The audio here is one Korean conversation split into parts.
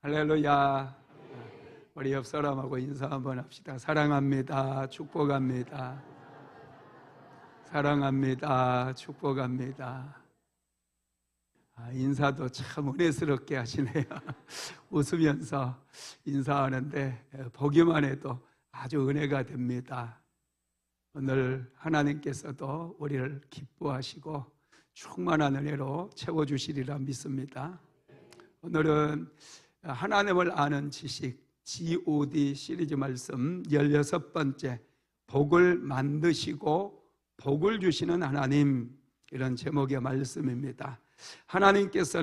할렐루야. 우리 옆 사람하고 인사 한번 합시다. 사랑합니다. 축복합니다. 사랑합니다. 축복합니다. 인사도 참 은혜스럽게 하시네요. 웃으면서 인사하는데 보기만 해도 아주 은혜가 됩니다. 오늘 하나님께서도 우리를 기뻐하시고 충만한 은혜로 채워주시리라 믿습니다. 오늘은 하나님을 아는 지식 GOD 시리즈 말씀 16번째, 복을 만드시고 복을 주시는 하나님, 이런 제목의 말씀입니다. 하나님께서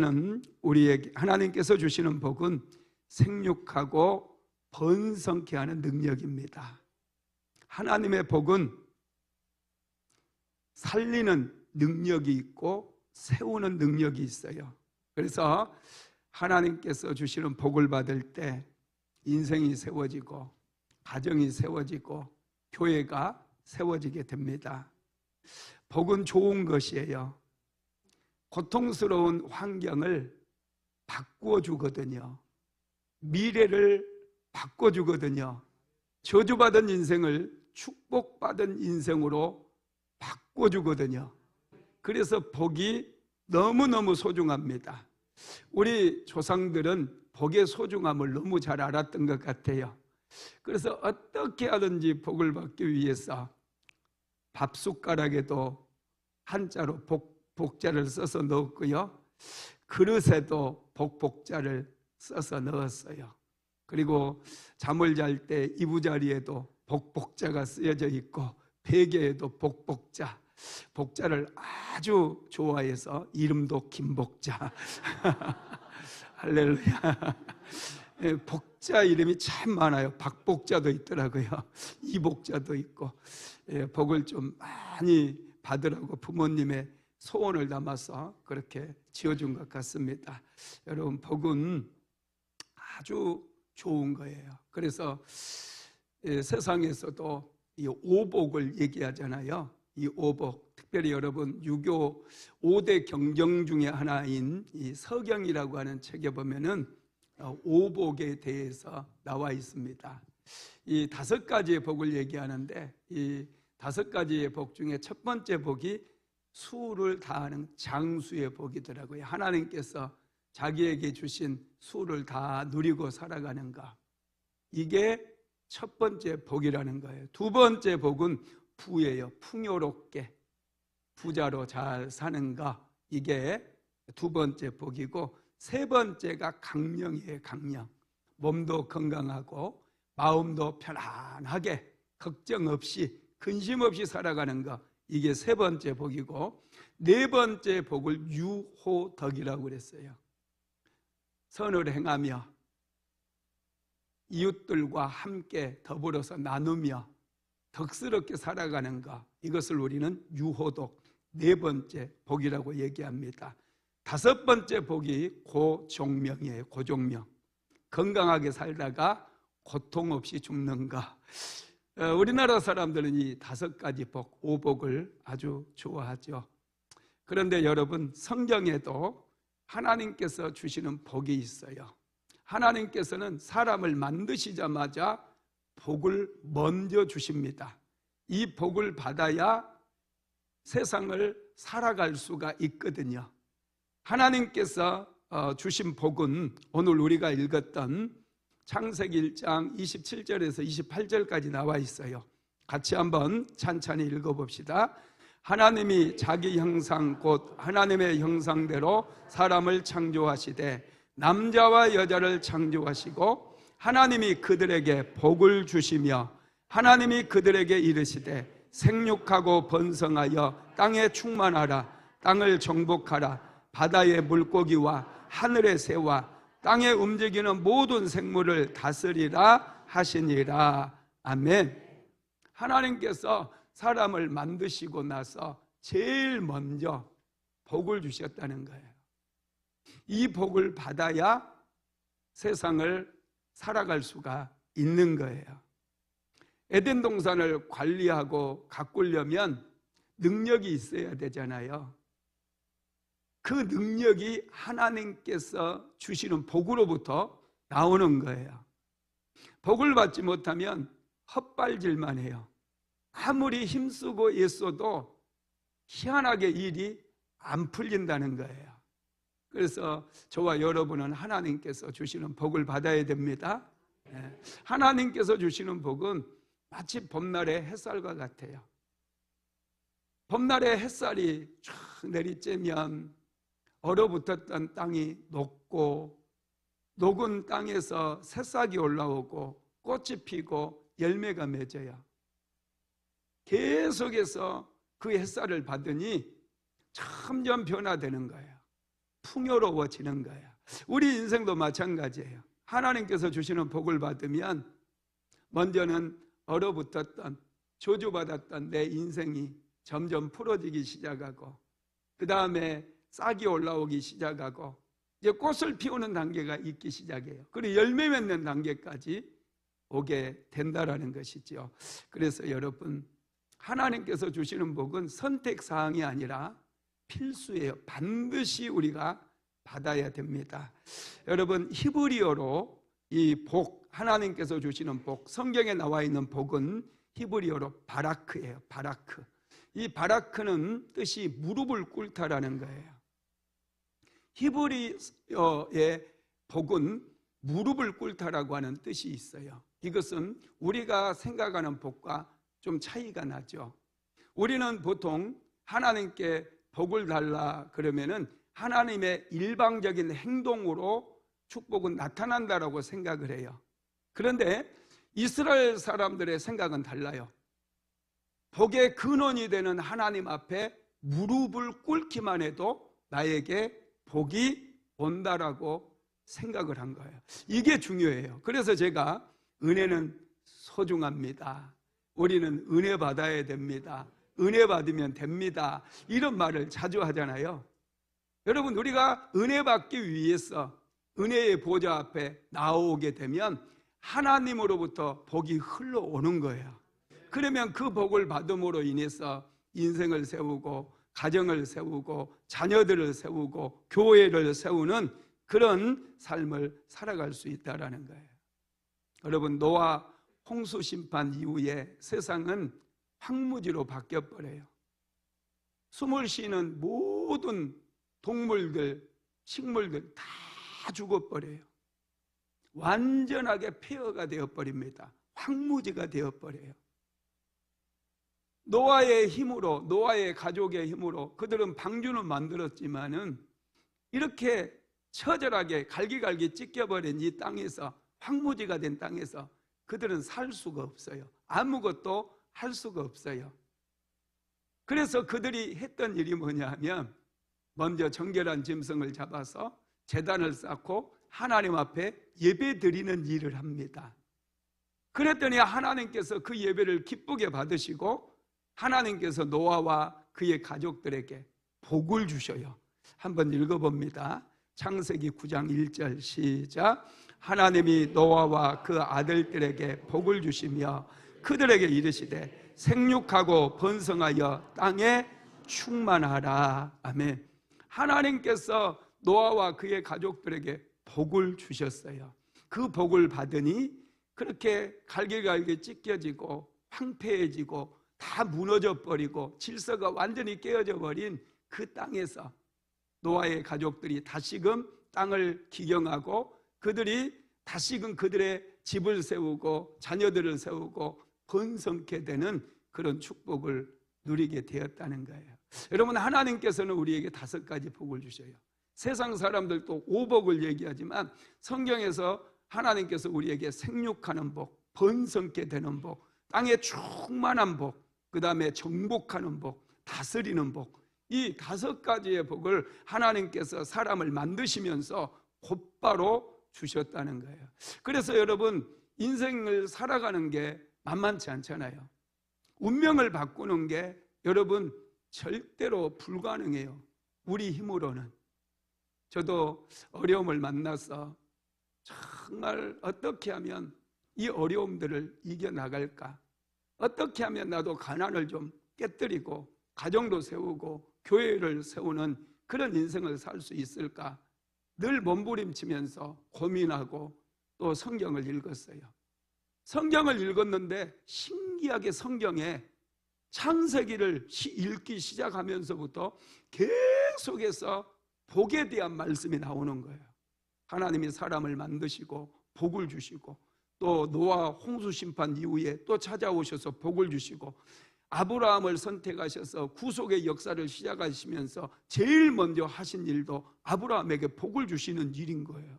주시는 복은 생육하고 번성케 하는 능력입니다. 하나님의 복은 살리는 능력이 있고 세우는 능력이 있어요. 그래서 하나님께서 주시는 복을 받을 때 인생이 세워지고 가정이 세워지고 교회가 세워지게 됩니다. 복은 좋은 것이에요. 고통스러운 환경을 바꾸어 주거든요. 미래를 바꿔 주거든요. 저주받은 인생을 축복받은 인생으로 바꿔 주거든요. 그래서 복이 너무너무 소중합니다. 우리 조상들은 복의 소중함을 너무 잘 알았던 것 같아요. 그래서 어떻게 하든지 복을 받기 위해서 밥숟가락에도 한자로 복자를 써서 넣었고요, 그릇에도 복자를 써서 넣었어요. 그리고 잠을 잘 때 이부자리에도 복자가 쓰여져 있고 베개에도 복자, 복자를 아주 좋아해서 이름도 김복자. 할렐루야. 복자 이름이 참 많아요. 박복자도 있더라고요. 이복자도 있고. 복을 좀 많이 받으라고 부모님의 소원을 담아서 그렇게 지어준 것 같습니다. 여러분, 복은 아주 좋은 거예요. 그래서 세상에서도 이 오복을 얘기하잖아요. 이 오복, 특별히 여러분 유교 5대 경정 중에 하나인 이 서경이라고 하는 책에 보면은 오복에 대해서 나와 있습니다. 이 5가지의 복을 얘기하는데 이 5가지의 복 중에 첫 번째 복이 수를 다하는 장수의 복이더라고요. 하나님께서 자기에게 주신 수를 다 누리고 살아가는 것, 이게 첫 번째 복이라는 거예요. 두 번째 복은 부예요. 풍요롭게 부자로 잘 사는 것, 이게 두 번째 복이고, 세 번째가 강령이에요. 강령. 몸도 건강하고 마음도 편안하게 걱정 없이 근심 없이 살아가는 것, 이게 세 번째 복이고, 네 번째 복을 유호덕이라고 그랬어요. 선을 행하며 이웃들과 함께 더불어서 나누며 덕스럽게 살아가는 것, 이것을 우리는 유호덕, 네 번째 복이라고 얘기합니다. 다섯 번째 복이 고종명이에요. 고종명. 건강하게 살다가 고통 없이 죽는 것. 우리나라 사람들은 이 5가지 복, 오복을 아주 좋아하죠. 그런데 여러분, 성경에도 하나님께서 주시는 복이 있어요. 하나님께서는 사람을 만드시자마자 복을 먼저 주십니다. 이 복을 받아야 세상을 살아갈 수가 있거든요. 하나님께서 주신 복은 오늘 우리가 읽었던 창세기 1장 27절에서 28절까지 나와 있어요. 같이 한번 찬찬히 읽어봅시다. 하나님이 자기 형상 곧 하나님의 형상대로 사람을 창조하시되 남자와 여자를 창조하시고 하나님이 그들에게 복을 주시며 하나님이 그들에게 이르시되 생육하고 번성하여 땅에 충만하라. 땅을 정복하라. 바다의 물고기와 하늘의 새와 땅에 움직이는 모든 생물을 다스리라 하시니라. 아멘. 하나님께서 사람을 만드시고 나서 제일 먼저 복을 주셨다는 거예요. 이 복을 받아야 세상을 살아갈 수가 있는 거예요. 에덴 동산을 관리하고 가꾸려면 능력이 있어야 되잖아요. 그 능력이 하나님께서 주시는 복으로부터 나오는 거예요. 복을 받지 못하면 헛발질만 해요. 아무리 힘쓰고 애써도 희한하게 일이 안 풀린다는 거예요. 그래서 저와 여러분은 하나님께서 주시는 복을 받아야 됩니다. 하나님께서 주시는 복은 마치 봄날의 햇살과 같아요. 봄날의 햇살이 쫙 내리쬐면 얼어붙었던 땅이 녹고, 녹은 땅에서 새싹이 올라오고 꽃이 피고 열매가 맺어요. 계속해서 그 햇살을 받으니 점점 변화되는 거예요. 풍요로워지는 거예요. 우리 인생도 마찬가지예요. 하나님께서 주시는 복을 받으면 먼저는 얼어붙었던, 저주받았던 내 인생이 점점 풀어지기 시작하고, 그 다음에 싹이 올라오기 시작하고, 이제 꽃을 피우는 단계가 있기 시작해요. 그리고 열매 맺는 단계까지 오게 된다라는 것이죠. 그래서 여러분, 하나님께서 주시는 복은 선택사항이 아니라 필수예요. 반드시 우리가 받아야 됩니다. 여러분, 히브리어로 이 복, 하나님께서 주시는 복, 성경에 나와 있는 복은 히브리어로 바라크예요. 바라크. 이 바라크는 뜻이 무릎을 꿇다라는 거예요. 히브리어의 복은 무릎을 꿇다라고 하는 뜻이 있어요. 이것은 우리가 생각하는 복과 좀 차이가 나죠. 우리는 보통 하나님께 복을 달라 그러면은 하나님의 일방적인 행동으로 축복은 나타난다라고 생각을 해요. 그런데 이스라엘 사람들의 생각은 달라요. 복의 근원이 되는 하나님 앞에 무릎을 꿇기만 해도 나에게 복이 온다라고 생각을 한 거예요. 이게 중요해요. 그래서 제가 은혜는 소중합니다. 우리는 은혜 받아야 됩니다. 은혜 받으면 됩니다. 이런 말을 자주 하잖아요. 여러분, 우리가 은혜 받기 위해서 은혜의 보좌 앞에 나오게 되면 하나님으로부터 복이 흘러오는 거예요. 그러면 그 복을 받음으로 인해서 인생을 세우고 가정을 세우고 자녀들을 세우고 교회를 세우는 그런 삶을 살아갈 수 있다는 거예요. 여러분, 노아 홍수 심판 이후에 세상은 황무지로 바뀌어버려요. 숨을 쉬는 모든 동물들, 식물들 다 죽어버려요. 완전하게 폐허가 되어버립니다. 황무지가 되어버려요. 노아의 힘으로, 노아의 가족의 힘으로 그들은 방주는 만들었지만은 이렇게 처절하게 갈기갈기 찢겨버린 이 땅에서, 황무지가 된 땅에서 그들은 살 수가 없어요. 아무것도 할 수가 없어요. 그래서 그들이 했던 일이 뭐냐 하면 먼저 정결한 짐승을 잡아서 제단을 쌓고 하나님 앞에 예배 드리는 일을 합니다. 그랬더니 하나님께서 그 예배를 기쁘게 받으시고 하나님께서 노아와 그의 가족들에게 복을 주셔요. 한번 읽어봅니다. 창세기 9장 1절 시작. 하나님이 노아와 그 아들들에게 복을 주시며 그들에게 이르시되 생육하고 번성하여 땅에 충만하라. 아멘. 하나님께서 노아와 그의 가족들에게 복을 주셨어요. 그 복을 받으니 그렇게 갈기갈기 찢겨지고 황폐해지고 다 무너져 버리고 질서가 완전히 깨어져 버린 그 땅에서 노아의 가족들이 다시금 땅을 기경하고 그들이 다시금 그들의 집을 세우고 자녀들을 세우고 번성케 되는 그런 축복을 누리게 되었다는 거예요. 여러분, 하나님께서는 우리에게 5가지 복을 주셔요. 세상 사람들도 5복을 얘기하지만 성경에서 하나님께서 우리에게 생육하는 복, 번성케 되는 복, 땅에 충만한 복, 그 다음에 정복하는 복, 다스리는 복, 이 5가지의 복을 하나님께서 사람을 만드시면서 곧바로 주셨다는 거예요. 그래서 여러분, 인생을 살아가는 게 만만치 않잖아요. 운명을 바꾸는 게 여러분 절대로 불가능해요. 우리 힘으로는. 저도 어려움을 만나서 정말 어떻게 하면 이 어려움들을 이겨나갈까? 어떻게 하면 나도 가난을 좀 깨뜨리고 가정도 세우고 교회를 세우는 그런 인생을 살 수 있을까? 늘 몸부림치면서 고민하고 또 성경을 읽었어요. 성경을 읽었는데 신기하게 성경에 창세기를 읽기 시작하면서부터 계속해서 복에 대한 말씀이 나오는 거예요. 하나님이 사람을 만드시고 복을 주시고, 또 노아 홍수 심판 이후에 또 찾아오셔서 복을 주시고, 아브라함을 선택하셔서 구속의 역사를 시작하시면서 제일 먼저 하신 일도 아브라함에게 복을 주시는 일인 거예요.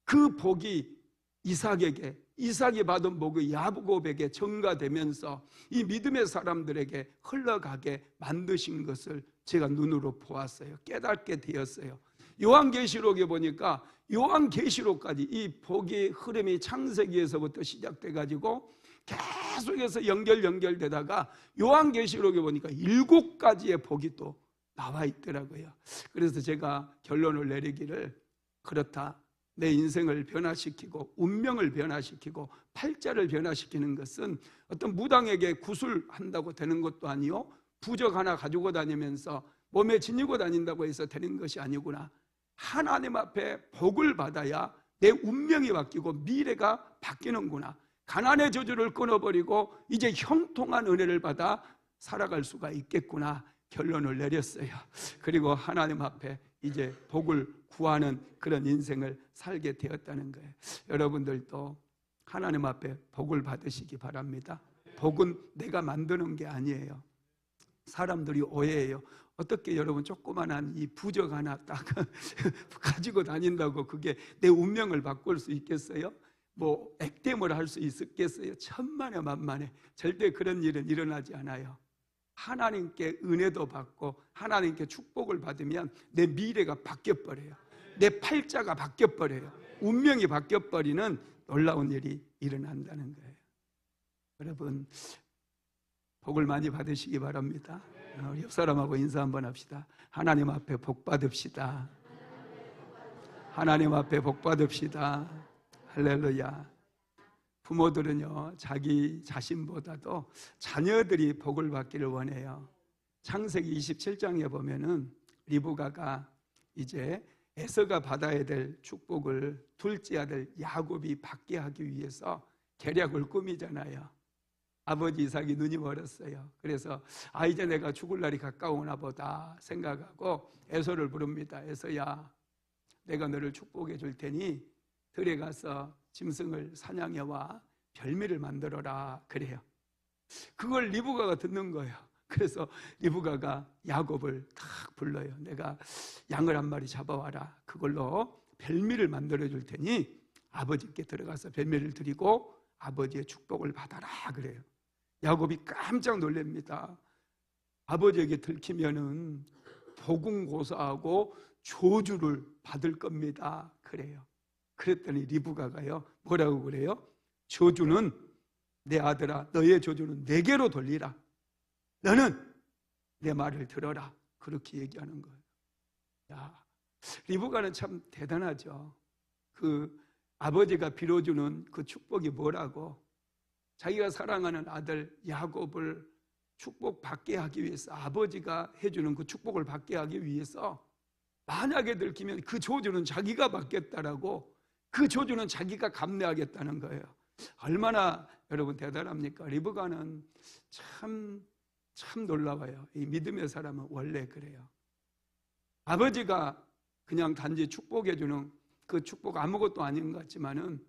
그 복이 이삭에게, 이삭이 받은 복이 야곱에게 전가되면서 이 믿음의 사람들에게 흘러가게 만드신 것을 제가 눈으로 보았어요. 깨닫게 되었어요. 요한계시록에 보니까 요한계시록까지 이 복의 흐름이 창세기에서부터 시작돼 가지고 계속해서 연결되다가 요한계시록에 보니까 7가지의 복이 또 나와 있더라고요. 그래서 제가 결론을 내리기를, 그렇다, 내 인생을 변화시키고 운명을 변화시키고 팔자를 변화시키는 것은 어떤 무당에게 구슬한다고 되는 것도 아니요, 부적 하나 가지고 다니면서 몸에 지니고 다닌다고 해서 되는 것이 아니구나. 하나님 앞에 복을 받아야 내 운명이 바뀌고 미래가 바뀌는구나. 가난의 저주를 끊어버리고 이제 형통한 은혜를 받아 살아갈 수가 있겠구나 결론을 내렸어요. 그리고 하나님 앞에 이제 복을 구하는 그런 인생을 살게 되었다는 거예요. 여러분들도 하나님 앞에 복을 받으시기 바랍니다. 복은 내가 만드는 게 아니에요. 사람들이 오해해요. 어떻게 여러분 조그만한 이 부적 하나 딱 가지고 다닌다고 그게 내 운명을 바꿀 수 있겠어요? 뭐 액땜을 할 수 있겠어요? 천만에 만만에 절대 그런 일은 일어나지 않아요. 하나님께 은혜도 받고 하나님께 축복을 받으면 내 미래가 바뀌어버려요. 내 팔자가 바뀌어버려요. 운명이 바뀌어버리는 놀라운 일이 일어난다는 거예요. 여러분 복을 많이 받으시기 바랍니다. 우리 옆 사람하고 인사 한번 합시다. 하나님 앞에 복 받읍시다. 하나님 앞에 복 받읍시다. 할렐루야. 부모들은요, 자기 자신보다도 자녀들이 복을 받기를 원해요. 창세기 27장에 보면은 리브가가 이제 에서가 받아야 될 축복을 둘째 아들 야곱이 받게 하기 위해서 계략을 꾸미잖아요. 아버지 이삭이 눈이 멀었어요. 그래서 이제 내가 죽을 날이 가까우나 보다 생각하고 에서를 부릅니다. 에서야, 내가 너를 축복해 줄 테니 들에 가서 짐승을 사냥해와 별미를 만들어라 그래요. 그걸 리브가가 듣는 거예요. 그래서 리브가가 야곱을 탁 불러요. 내가 양을 한 마리 잡아와라. 그걸로 별미를 만들어 줄 테니 아버지께 들어가서 별미를 드리고 아버지의 축복을 받아라 그래요. 야곱이 깜짝 놀랍니다. 아버지에게 들키면은 복은 고사하고 저주를 받을 겁니다 그래요. 그랬더니 리브가가요 뭐라고 그래요? 저주는, 내 아들아, 너의 저주는 내게로 돌리라. 너는 내 말을 들어라. 그렇게 얘기하는 거예요. 야, 리브가는 참 대단하죠. 그 아버지가 빌어주는 그 축복이 뭐라고? 자기가 사랑하는 아들 야곱을 축복받게 하기 위해서, 아버지가 해주는 그 축복을 받게 하기 위해서 만약에 들키면 그 저주는 자기가 받겠다라고, 그 저주는 자기가 감내하겠다는 거예요. 얼마나 여러분 대단합니까? 리브가는 참 놀라워요. 이 믿음의 사람은 원래 그래요. 아버지가 그냥 단지 축복해주는 그 축복 아무것도 아닌 것 같지만은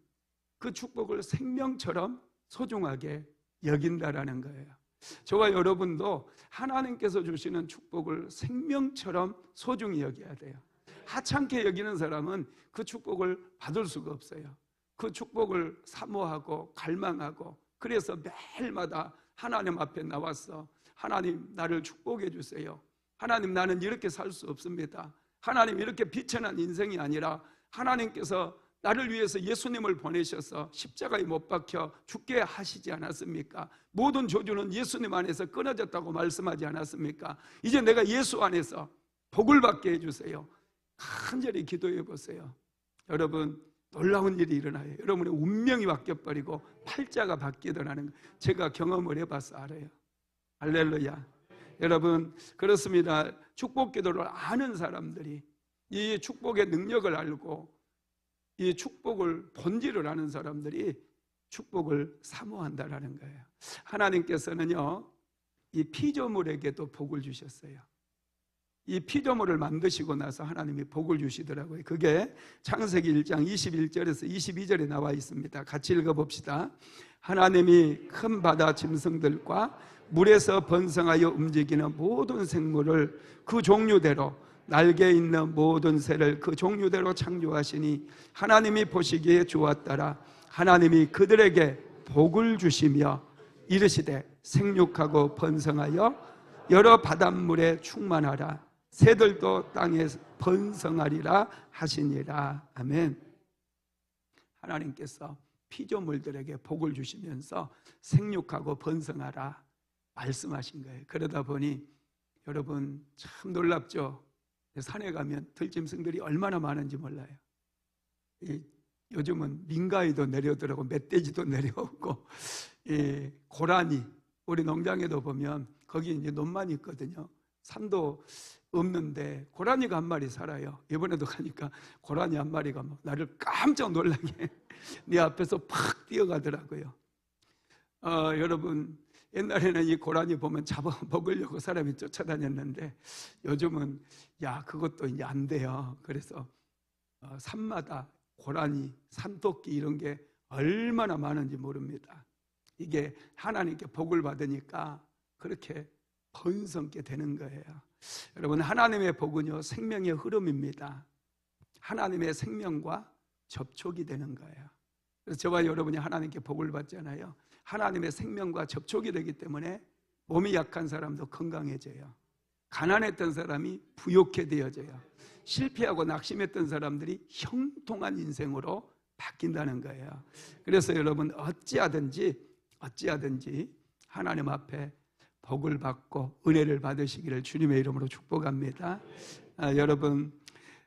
그 축복을 생명처럼 소중하게 여긴다라는 거예요. 저와 여러분도 하나님께서 주시는 축복을 생명처럼 소중히 여겨야 돼요. 하찮게 여기는 사람은 그 축복을 받을 수가 없어요. 그 축복을 사모하고 갈망하고, 그래서 매일마다 하나님 앞에 나와서 하나님 나를 축복해 주세요. 하나님 나는 이렇게 살 수 없습니다. 하나님 이렇게 비천한 인생이 아니라 하나님께서 나를 위해서 예수님을 보내셔서 십자가에 못 박혀 죽게 하시지 않았습니까? 모든 저주는 예수님 안에서 끊어졌다고 말씀하지 않았습니까? 이제 내가 예수 안에서 복을 받게 해주세요. 간절히 기도해 보세요. 여러분 놀라운 일이 일어나요. 여러분의 운명이 바뀌어버리고 팔자가 바뀌더라는 거 제가 경험을 해봐서 알아요. 할렐루야. 여러분 그렇습니다. 축복 기도를 아는 사람들이 이 축복의 능력을 알고 이 축복을 본질을 아는 사람들이 축복을 사모한다라는 거예요. 하나님께서는요, 이 피조물에게도 복을 주셨어요. 이 피조물을 만드시고 나서 하나님이 복을 주시더라고요. 그게 창세기 1장 21절에서 22절에 나와 있습니다. 같이 읽어봅시다. 하나님이 큰 바다 짐승들과 물에서 번성하여 움직이는 모든 생물을 그 종류대로, 날개 있는 모든 새를 그 종류대로 창조하시니 하나님이 보시기에 좋았더라. 하나님이 그들에게 복을 주시며 이르시되 생육하고 번성하여 여러 바닷물에 충만하라. 새들도 땅에 번성하리라 하시니라. 아멘. 하나님께서 피조물들에게 복을 주시면서 생육하고 번성하라 말씀하신 거예요. 그러다 보니 여러분 참 놀랍죠. 산에 가면 들짐승들이 얼마나 많은지 몰라요. 요즘은 민가에도 내려오더라고, 멧돼지도 내려오고, 고라니, 우리 농장에도 보면 거기 이제 논만 있거든요. 산도 없는데 고라니가 한 마리 살아요. 이번에도 가니까 고라니 한 마리가 막 나를 깜짝 놀라게 내 앞에서 팍 뛰어가더라고요. 여러분, 옛날에는 이 고라니 보면 잡아 먹으려고 사람이 쫓아다녔는데 요즘은 그것도 이제 안 돼요. 그래서 산마다 고라니, 산토끼 이런 게 얼마나 많은지 모릅니다. 이게 하나님께 복을 받으니까 그렇게 번성게 되는 거예요. 여러분, 하나님의 복은요, 생명의 흐름입니다. 하나님의 생명과 접촉이 되는 거예요. 그래서 저와 여러분이 하나님께 복을 받잖아요. 하나님의 생명과 접촉이 되기 때문에 몸이 약한 사람도 건강해져요. 가난했던 사람이 부욕해 되어져요. 실패하고 낙심했던 사람들이 형통한 인생으로 바뀐다는 거예요. 그래서 여러분, 어찌하든지 하나님 앞에 복을 받고 은혜를 받으시기를 주님의 이름으로 축복합니다. 여러분,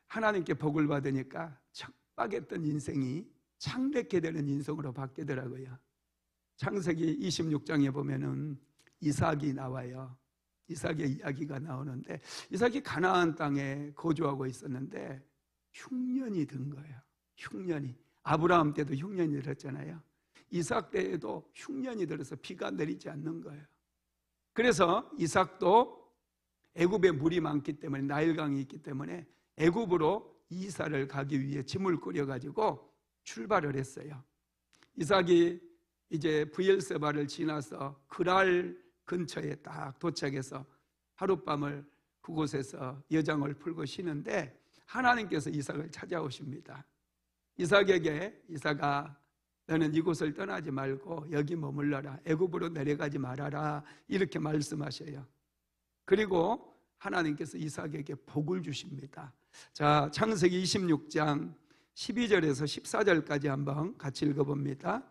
하나님께 복을 받으니까 척박했던 인생이 창백해 되는 인생으로 바뀌더라고요. 창세기 26장에 보면은 이삭이 나와요. 이삭의 이야기가 나오는데, 이삭이 가나안 땅에 거주하고 있었는데 흉년이 든 거예요. 흉년이. 아브라함 때도 흉년이 들었잖아요. 이삭 때에도 흉년이 들어서 비가 내리지 않는 거예요. 그래서 이삭도 애굽에 물이 많기 때문에, 나일강이 있기 때문에 애굽으로 이사를 가기 위해 짐을 꾸려가지고 출발을 했어요. 이삭이 이제 브엘세바를 지나서 그랄 근처에 딱 도착해서 하룻밤을 그곳에서 여장을 풀고 쉬는데 하나님께서 이삭을 찾아오십니다. 이삭에게, 이삭아, 너는 이곳을 떠나지 말고 여기 머물러라. 애굽으로 내려가지 말아라. 이렇게 말씀하셔요. 그리고 하나님께서 이삭에게 복을 주십니다. 자, 창세기 26장 12절에서 14절까지 한번 같이 읽어봅니다.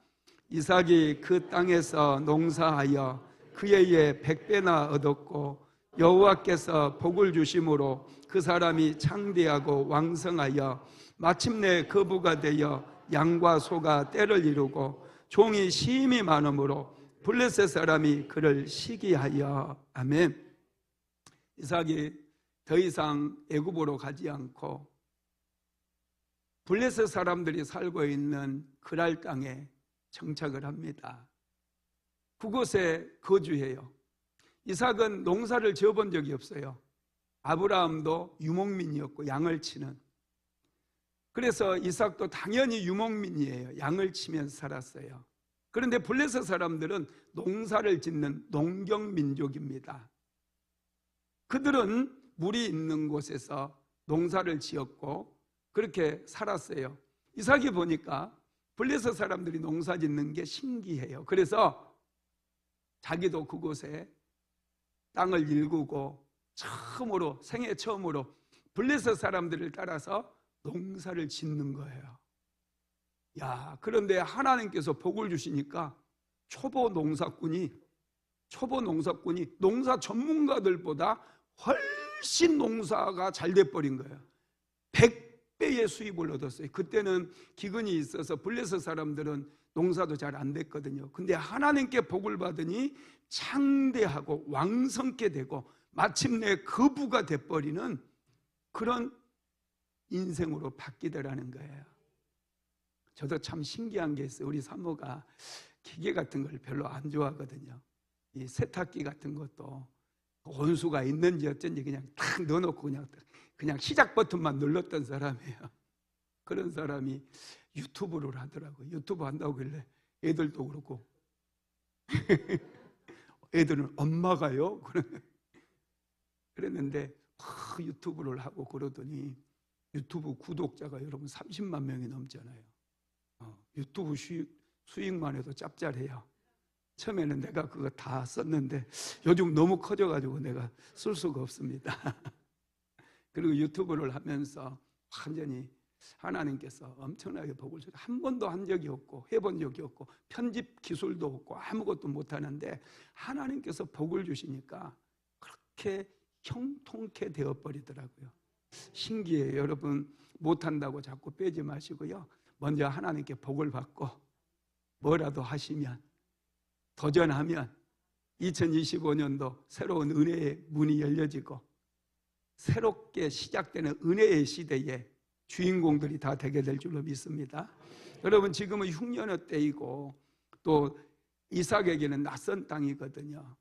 이삭이 그 땅에서 농사하여 그의 해 100배나 얻었고 여호와께서 복을 주심으로 그 사람이 창대하고 왕성하여 마침내 거부가 되어 양과 소가 떼를 이루고 종이 심히 많으므로 블레셋 사람이 그를 시기하여. 아멘. 이삭이 더 이상 애굽으로 가지 않고 블레셋 사람들이 살고 있는 그랄 땅에 정착을 합니다. 그곳에 거주해요. 이삭은 농사를 지어본 적이 없어요. 아브라함도 유목민이었고 양을 치는. 그래서 이삭도 당연히 유목민이에요. 양을 치면서 살았어요. 그런데 블레셋 사람들은 농사를 짓는 농경민족입니다. 그들은 물이 있는 곳에서 농사를 지었고 그렇게 살았어요. 이삭이 보니까 블레셋 사람들이 농사 짓는 게 신기해요. 그래서 자기도 그곳에 땅을 일구고 생애 처음으로 블레셋 사람들을 따라서 농사를 짓는 거예요. 그런데 하나님께서 복을 주시니까 초보 농사꾼이 농사 전문가들보다 훨씬 농사가 잘 돼버린 거예요. 100배의 수입을 얻었어요. 그때는 기근이 있어서 블레셋 사람들은 농사도 잘 안 됐거든요. 근데 하나님께 복을 받으니 창대하고 왕성케 되고 마침내 거부가 돼버리는 그런 인생으로 바뀌더라는 거예요. 저도 참 신기한 게 있어요. 우리 사모가 기계 같은 걸 별로 안 좋아하거든요. 이 세탁기 같은 것도 온수가 있는지 어쩐지 그냥 탁 넣어놓고 그냥 시작 버튼만 눌렀던 사람이에요. 그런 사람이 유튜브를 하더라고요. 유튜브 한다고 그래. 애들도 그렇고 애들은 엄마가요? 그랬는데 유튜브를 하고 그러더니 유튜브 구독자가 여러분 30만 명이 넘잖아요. 유튜브 수익만 해도 짭짤해요. 처음에는 내가 그거 다 썼는데 요즘 너무 커져가지고 내가 쓸 수가 없습니다. 그리고 유튜브를 하면서 완전히 하나님께서 엄청나게 복을 주셔서 한 번도 한 적이 없고 해본 적이 없고 편집 기술도 없고 아무것도 못하는데 하나님께서 복을 주시니까 그렇게 형통케 되어버리더라고요. 신기해요. 여러분 못한다고 자꾸 빼지 마시고요. 먼저 하나님께 복을 받고 뭐라도 하시면 도전하면 2025년도 새로운 은혜의 문이 열려지고 새롭게 시작되는 은혜의 시대에 주인공들이 다 되게 될 줄로 믿습니다. 여러분 지금은 흉년의 때이고 또 이삭에게는 낯선 땅이거든요.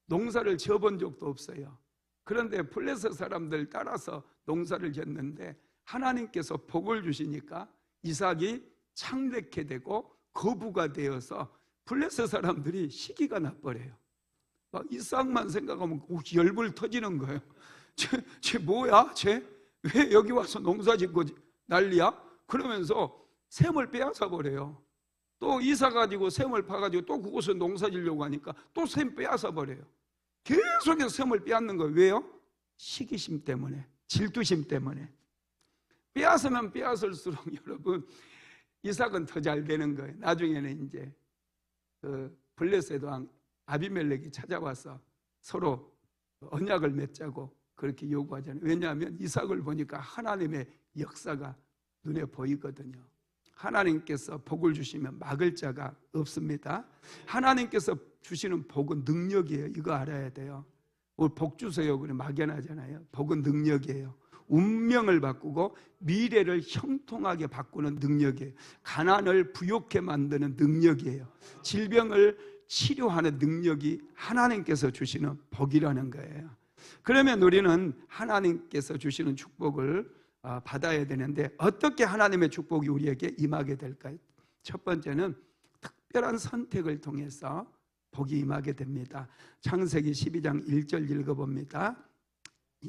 농사를 지어본 적도 없어요. 그런데 블레셋 사람들 따라서 농사를 짓는데 하나님께서 복을 주시니까 이삭이 창대케 되고 거부가 되어서 블레셋 사람들이 시기가 나버려요. 막 이삭만 생각하면 열불 터지는 거예요. 쟤 뭐야? 쟤 왜 여기 와서 농사 짓고 난리야? 그러면서 샘을 빼앗아 버려요. 또 이사 가지고 샘을 파가지고 또 그곳에 농사 지려고 하니까 또 샘 빼앗아 버려요. 계속해서 샘을 빼앗는 거예요. 왜요? 시기심 때문에, 질투심 때문에. 빼앗으면 빼앗을수록 여러분 이삭은 더 잘 되는 거예요. 나중에는 이제 그 블레셋 왕 아비멜렉이 찾아와서 서로 언약을 맺자고 그렇게 요구하잖아요. 왜냐하면 이삭을 보니까 하나님의 역사가 눈에 보이거든요. 하나님께서 복을 주시면 막을 자가 없습니다. 하나님께서 주시는 복은 능력이에요. 이거 알아야 돼요. 복 주세요 그래 막연하잖아요. 복은 능력이에요. 운명을 바꾸고 미래를 형통하게 바꾸는 능력이에요. 가난을 부욕해 만드는 능력이에요. 질병을 치료하는 능력이 하나님께서 주시는 복이라는 거예요. 그러면 우리는 하나님께서 주시는 축복을 받아야 되는데 어떻게 하나님의 축복이 우리에게 임하게 될까요? 첫 번째는 특별한 선택을 통해서 복이 임하게 됩니다. 창세기 12장 1절 읽어봅니다.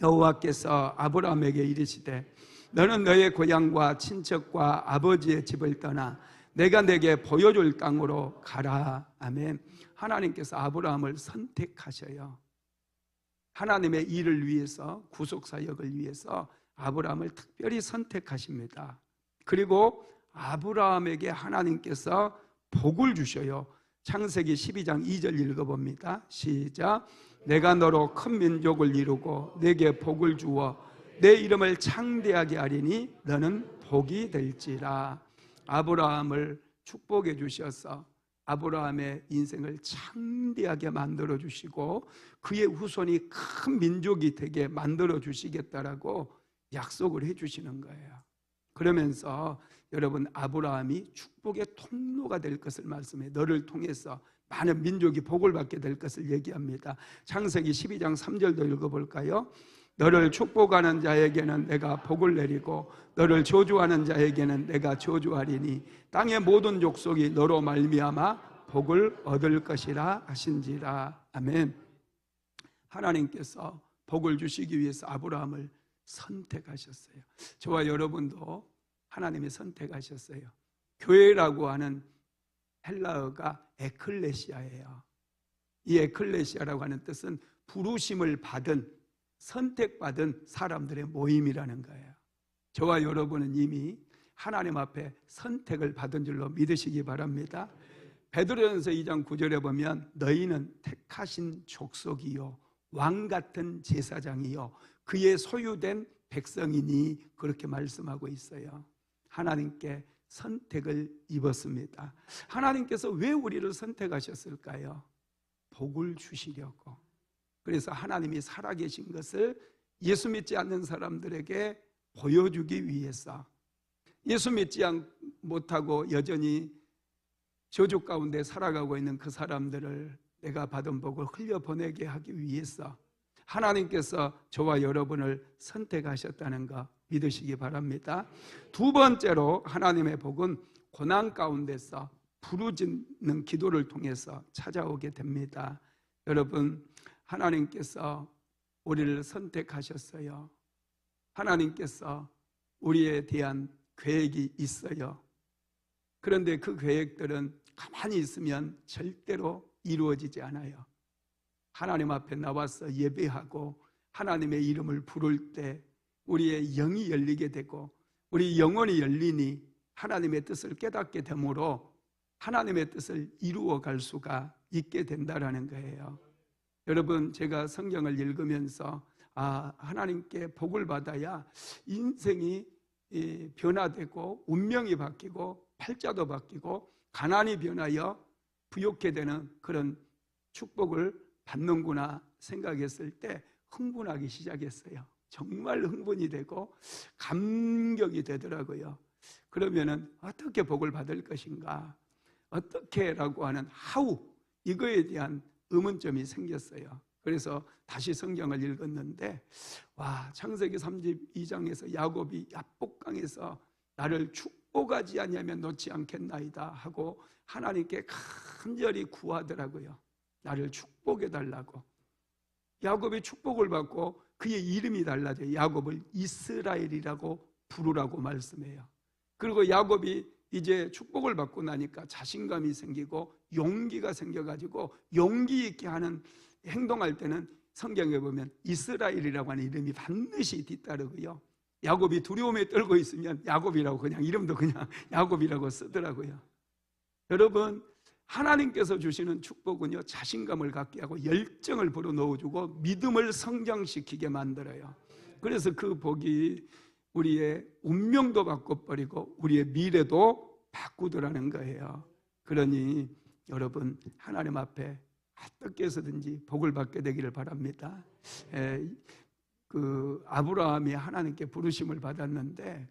여호와께서 아브라함에게 이르시되 너는 너의 고향과 친척과 아버지의 집을 떠나 내가 내게 보여줄 땅으로 가라. 아멘. 하나님께서 아브라함을 선택하셔요. 하나님의 일을 위해서, 구속사역을 위해서 아브라함을 특별히 선택하십니다. 그리고 아브라함에게 하나님께서 복을 주셔요. 창세기 12장 2절 읽어봅니다. 시작. 내가 너로 큰 민족을 이루고 내게 복을 주어 내 이름을 창대하게 하리니 너는 복이 될지라. 아브라함을 축복해 주셔서 아브라함의 인생을 창대하게 만들어 주시고 그의 후손이 큰 민족이 되게 만들어 주시겠다라고 약속을 해 주시는 거예요. 그러면서 여러분 아브라함이 축복의 통로가 될 것을 말씀해 너를 통해서 많은 민족이 복을 받게 될 것을 얘기합니다. 창세기 12장 3절도 읽어볼까요? 너를 축복하는 자에게는 내가 복을 내리고 너를 저주하는 자에게는 내가 저주하리니 땅의 모든 족속이 너로 말미암아 복을 얻을 것이라 하신지라. 아멘. 하나님께서 복을 주시기 위해서 아브라함을 선택하셨어요. 저와 여러분도 하나님이 선택하셨어요. 교회라고 하는 헬라어가 에클레시아예요. 이 에클레시아라고 하는 뜻은 부르심을 받은, 선택받은 사람들의 모임이라는 거예요. 저와 여러분은 이미 하나님 앞에 선택을 받은 줄로 믿으시기 바랍니다. 베드로전서 2장 9절에 보면 너희는 택하신 족속이요 왕 같은 제사장이요 그의 소유된 백성이니 그렇게 말씀하고 있어요. 하나님께 선택을 입었습니다. 하나님께서 왜 우리를 선택하셨을까요? 복을 주시려고. 그래서 하나님이 살아계신 것을 예수 믿지 않는 사람들에게 보여주기 위해서 예수 믿지 못하고 여전히 저주 가운데 살아가고 있는 그 사람들을 내가 받은 복을 흘려보내게 하기 위해서 하나님께서 저와 여러분을 선택하셨다는 거 믿으시기 바랍니다. 두 번째로 하나님의 복은 고난 가운데서 부르짖는 기도를 통해서 찾아오게 됩니다. 여러분, 하나님께서 우리를 선택하셨어요. 하나님께서 우리에 대한 계획이 있어요. 그런데 그 계획들은 가만히 있으면 절대로 이루어지지 않아요. 하나님 앞에 나와서 예배하고 하나님의 이름을 부를 때 우리의 영이 열리게 되고 우리 영혼이 열리니 하나님의 뜻을 깨닫게 되므로 하나님의 뜻을 이루어 갈 수가 있게 된다라는 거예요. 여러분, 제가 성경을 읽으면서 하나님께 복을 받아야 인생이 변화되고 운명이 바뀌고 팔자도 바뀌고 가난이 변하여 부욕해 되는 그런 축복을 받는구나 생각했을 때 흥분하기 시작했어요. 정말 흥분이 되고 감격이 되더라고요. 그러면은 어떻게 복을 받을 것인가, 어떻게라고 하는 how, 이거에 대한 의문점이 생겼어요. 그래서 다시 성경을 읽었는데 창세기 32장에서 야곱이 야복강에서 나를 축복하지 아니하면 놓지 않겠나이다 하고 하나님께 간절히 구하더라고요. 나를 축복해 달라고. 야곱이 축복을 받고 그의 이름이 달라져요. 야곱을 이스라엘이라고 부르라고 말씀해요. 그리고 야곱이 이제 축복을 받고 나니까 자신감이 생기고 용기가 생겨가지고 용기 있게 하는 행동할 때는 성경에 보면 이스라엘이라고 하는 이름이 반드시 뒤따르고요. 야곱이 두려움에 떨고 있으면 야곱이라고 그냥 이름도 그냥 야곱이라고 쓰더라고요. 여러분, 하나님께서 주시는 축복은요, 자신감을 갖게 하고 열정을 불어넣어주고 믿음을 성장시키게 만들어요. 그래서 그 복이 우리의 운명도 바꿔버리고 우리의 미래도 바꾸더라는 거예요. 그러니 여러분, 하나님 앞에 어떻게 해서든지 복을 받게 되기를 바랍니다. 아브라함이 하나님께 부르심을 받았는데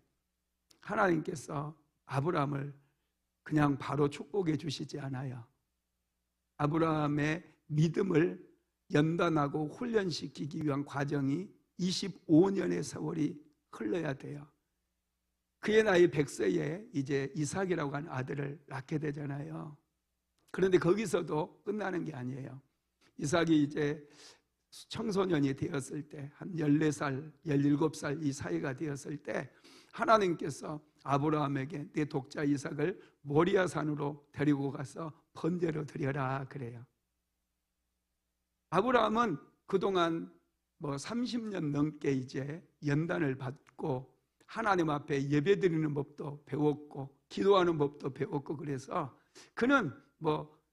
하나님께서 아브라함을 그냥 바로 축복해 주시지 않아요. 아브라함의 믿음을 연단하고 훈련시키기 위한 과정이 25년의 세월이 흘러야 돼요. 그의 나이 100세에 이제 이삭이라고 하는 아들을 낳게 되잖아요. 그런데 거기서도 끝나는 게 아니에요. 이삭이 이제 청소년이 되었을 때, 한 14살, 17살 이 사이가 되었을 때 하나님께서 아브라함에게 내 독자 이삭을 모리아 산으로 데리고 가서 번제로 드려라 그래요. 아브라함은 그동안 30년 넘게 이제 연단을 받고 하나님 앞에 예배드리는 법도 배웠고 기도하는 법도 배웠고 그래서 그는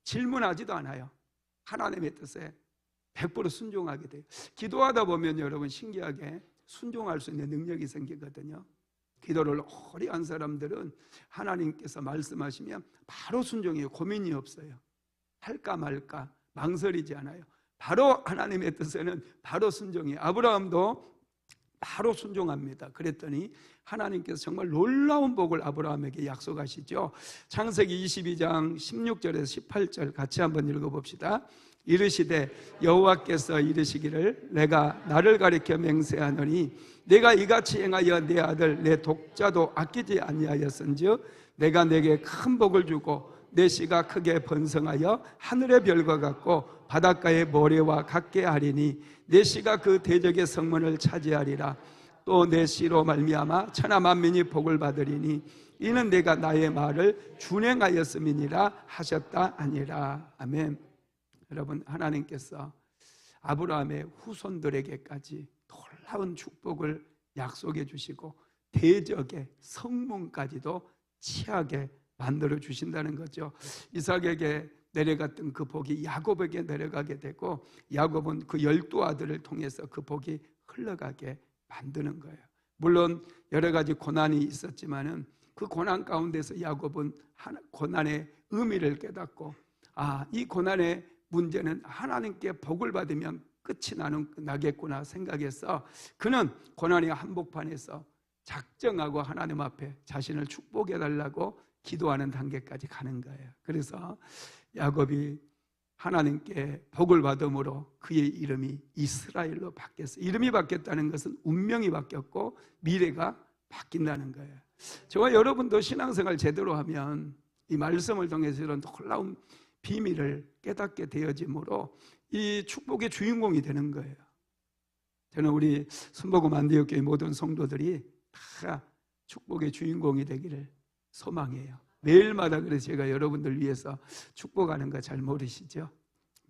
질문하지도 않아요. 하나님의 뜻에 100% 순종하게 돼요. 기도하다 보면 여러분 신기하게 순종할 수 있는 능력이 생기거든요. 기도를 오래 한 사람들은 하나님께서 말씀하시면 바로 순종해요. 고민이 없어요. 할까 말까 망설이지 않아요. 바로 하나님의 뜻에는 바로 순종해요. 아브라함도 바로 순종합니다. 그랬더니 하나님께서 정말 놀라운 복을 아브라함에게 약속하시죠. 창세기 22장 16절에서 18절 같이 한번 읽어봅시다. 이르시되 여호와께서 이르시기를 내가 나를 가리켜 맹세하노니 내가 이같이 행하여 내 아들 내 독자도 아끼지 아니하였은즉 내가 내게 큰 복을 주고 내 씨가 크게 번성하여 하늘의 별과 같고 바닷가의 모래와 같게 하리니 내 씨가 그 대적의 성문을 차지하리라. 또 내 씨로 말미암아 천하 만민이 복을 받으리니 이는 내가 나의 말을 준행하였음이니라 하셨다 아니라. 아멘. 여러분, 하나님께서 아브라함의 후손들에게까지 놀라운 축복을 약속해 주시고 대적의 성문까지도 취하게 만들어 주신다는 거죠. 이삭에게 내려갔던 그 복이 야곱에게 내려가게 되고 야곱은 그 12아들을 통해서 그 복이 흘러가게 만드는 거예요. 물론 여러 가지 고난이 있었지만은 그 고난 가운데서 야곱은 고난의 의미를 깨닫고 이 고난의 문제는 하나님께 복을 받으면 끝이 나겠구나 생각해서 그는 고난의 한복판에서 작정하고 하나님 앞에 자신을 축복해 달라고 기도하는 단계까지 가는 거예요. 그래서 야곱이 하나님께 복을 받음으로 그의 이름이 이스라엘로 바뀌었어요. 이름이 바뀌었다는 것은 운명이 바뀌었고 미래가 바뀐다는 거예요. 저와 여러분도 신앙생활 제대로 하면 이 말씀을 통해서 이런 놀라운 비밀을 깨닫게 되어짐으로 이 축복의 주인공이 되는 거예요. 저는 우리 순복음 안디옥교회 모든 성도들이 다 축복의 주인공이 되기를 소망해요. 매일마다 그래서 제가 여러분들 위해서 축복하는 거 잘 모르시죠?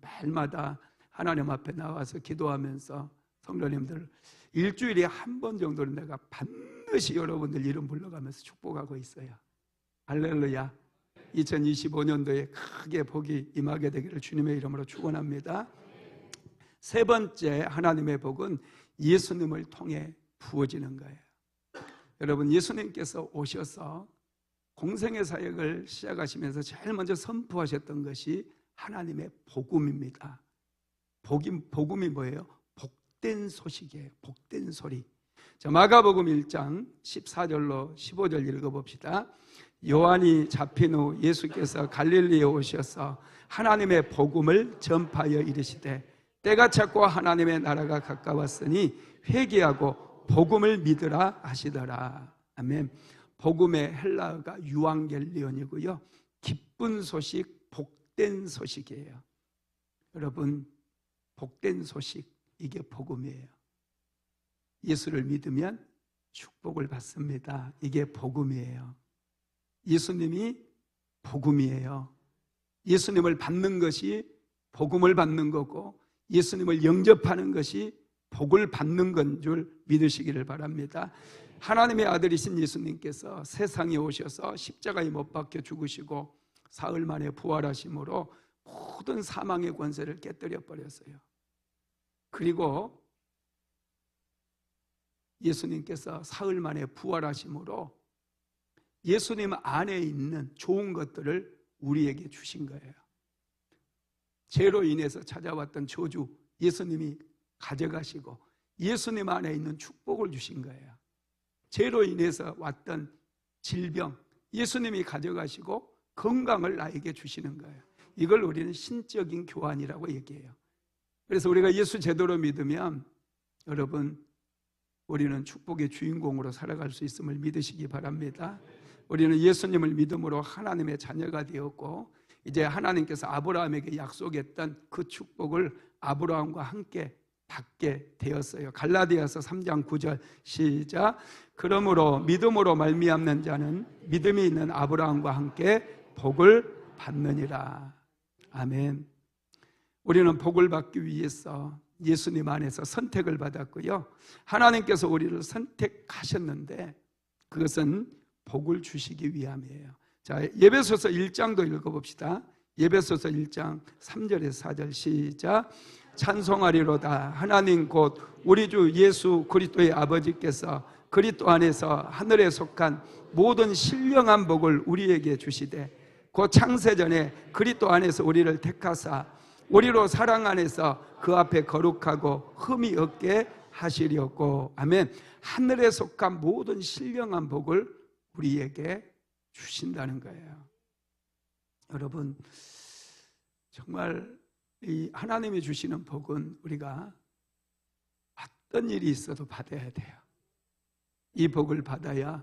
매일마다 하나님 앞에 나와서 기도하면서 성도님들 일주일에 한 번 정도는 내가 반드시 여러분들 이름 불러가면서 축복하고 있어요. 할렐루야. 2025년도에 크게 복이 임하게 되기를 주님의 이름으로 축원합니다. 세 번째 하나님의 복은 예수님을 통해 부어지는 거예요. 여러분, 예수님께서 오셔서 공생의 사역을 시작하시면서 제일 먼저 선포하셨던 것이 하나님의 복음입니다. 복음이 뭐예요? 복된 소식이에요. 복된 소리. 자, 마가복음 1장 14절로 15절 읽어봅시다. 요한이 잡힌 후 예수께서 갈릴리에 오셔서 하나님의 복음을 전파하여 이르시되 때가 찼고 하나님의 나라가 가까웠으니 회개하고 복음을 믿으라 하시더라. 아멘. 복음의 헬라어가 유앙겔리온이고요, 기쁜 소식, 복된 소식이에요. 여러분, 복된 소식, 이게 복음이에요. 예수를 믿으면 축복을 받습니다. 이게 복음이에요. 예수님이 복음이에요. 예수님을 받는 것이 복음을 받는 거고, 예수님을 영접하는 것이 복을 받는 건 줄 믿으시기를 바랍니다. 하나님의 아들이신 예수님께서 세상에 오셔서 십자가에 못 박혀 죽으시고 사흘 만에 부활하심으로 모든 사망의 권세를 깨뜨려 버렸어요. 그리고 예수님께서 사흘 만에 부활하심으로 예수님 안에 있는 좋은 것들을 우리에게 주신 거예요. 죄로 인해서 찾아왔던 저주 예수님이 가져가시고 예수님 안에 있는 축복을 주신 거예요. 죄로 인해서 왔던 질병 예수님이 가져가시고 건강을 나에게 주시는 거예요. 이걸 우리는 신적인 교환이라고 얘기해요. 그래서 우리가 예수 제대로 믿으면 여러분, 우리는 축복의 주인공으로 살아갈 수 있음을 믿으시기 바랍니다. 우리는 예수님을 믿음으로 하나님의 자녀가 되었고, 이제 하나님께서 아브라함에게 약속했던 그 축복을 아브라함과 함께 받게 되었어요. 갈라디아서 3장 9절 시작. 그러므로 믿음으로 말미암는 자는 믿음이 있는 아브라함과 함께 복을 받느니라. 아멘. 우리는 복을 받기 위해서 예수님 안에서 선택을 받았고요, 하나님께서 우리를 선택하셨는데 그것은 복을 주시기 위함이에요. 자, 에베소서 1장도 읽어봅시다. 에베소서 1장 3절에서 4절 시작. 찬송하리로다. 하나님 곧 우리 주 예수 그리스도의 아버지께서 그리스도 안에서 하늘에 속한 모든 신령한 복을 우리에게 주시되 곧 창세전에 그리스도 안에서 우리를 택하사 우리로 사랑 안에서 그 앞에 거룩하고 흠이 없게 하시려고. 아멘. 하늘에 속한 모든 신령한 복을 우리에게 주신다는 거예요. 여러분, 정말 이 하나님이 주시는 복은 우리가 어떤 일이 있어도 받아야 돼요. 이 복을 받아야